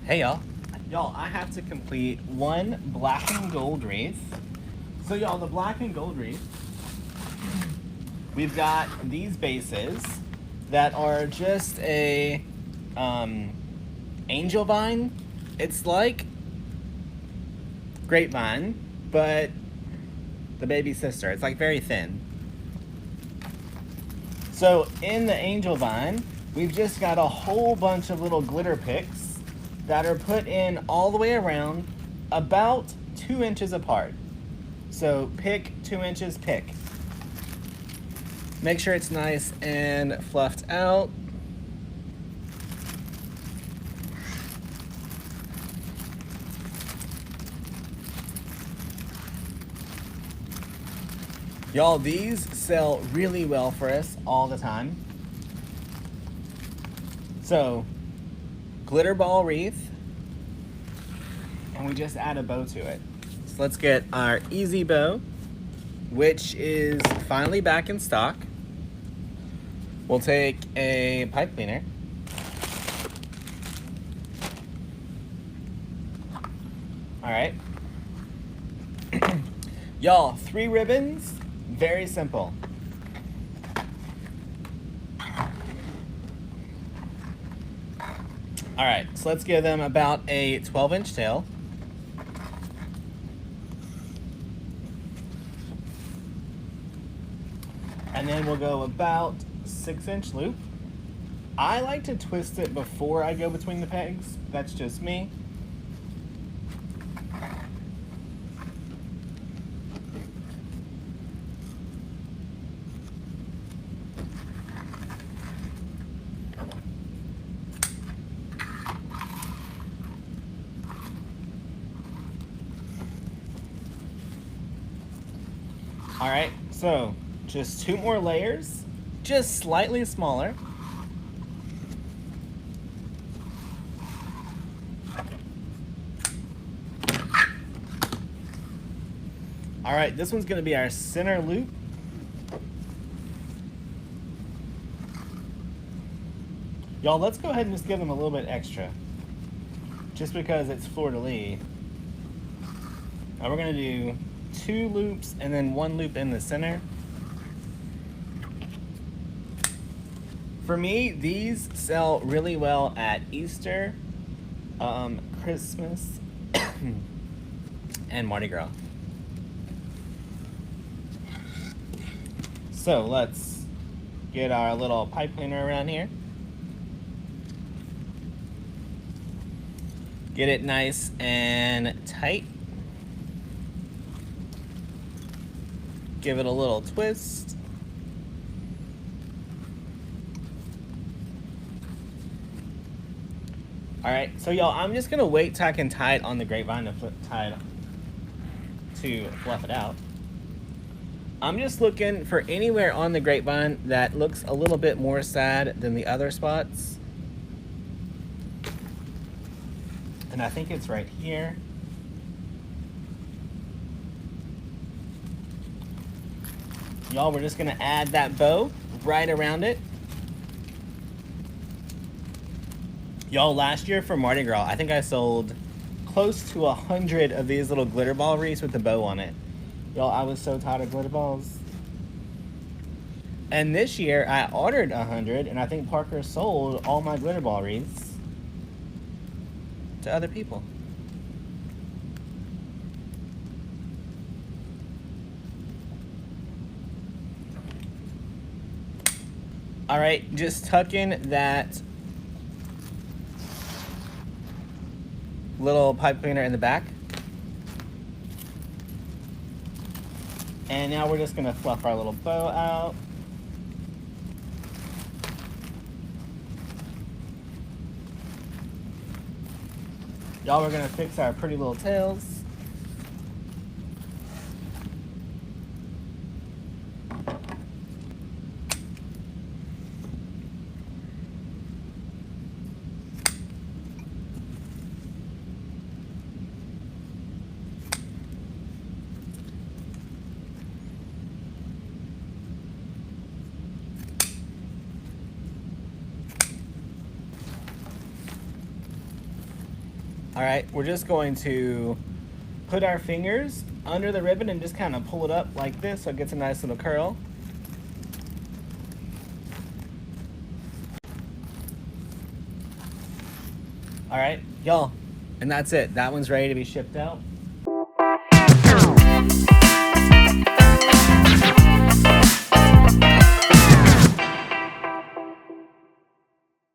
Hey y'all. Y'all, I have to complete one black and gold wreath. So y'all, the black and gold wreath, we've got these bases that are just a angel vine. It's like grapevine, but the baby sister. It's like very thin. So in the angel vine, we've just got a whole bunch of little glitter picks that are put in all the way around, about 2 inches apart. So pick 2 inches, pick. Make sure it's nice and fluffed out. Y'all, these sell really well for us all the time. So, glitter ball wreath, and we just add a bow to it. So let's get our easy bow, which is finally back in stock. We'll take a pipe cleaner. All right. Y'all, 3 ribbons, very simple. All right, so let's give them about a 12-inch tail. And then we'll go about 6-inch loop. I like to twist it before I go between the pegs. That's just me. All right, so just 2 more layers, just slightly smaller. All right, this one's gonna be our center loop. Y'all, let's go ahead and just give them a little bit extra, just because it's fleur-de-lis. Now we're gonna do 2 loops and then 1 loop in the center. For me, these sell really well at Easter, Christmas, and Mardi Gras. So let's get our little pipe cleaner around here. Get it nice and tight. Give it a little twist. All right, so y'all, I'm just gonna wait till I can tie it on the grapevine to fluff it out. I'm just looking for anywhere on the grapevine that looks a little bit more sad than the other spots. And I think it's right here. Y'all, we're just gonna add that bow right around it. Y'all, last year for Mardi Gras, I think I sold close to 100 of these little glitter ball wreaths with the bow on it. Y'all, I was so tired of glitter balls. And this year, I ordered 100, and I think Parker sold all my glitter ball wreaths to other people. All right, just tuck in that little pipe cleaner in the back. And now we're just gonna fluff our little bow out. Y'all, we're gonna fix our pretty little tails. right, we're just going to put our fingers under the ribbon and just kind of pull it up like this so it gets a nice little curl. All right, y'all, and that's it. That one's ready to be shipped out.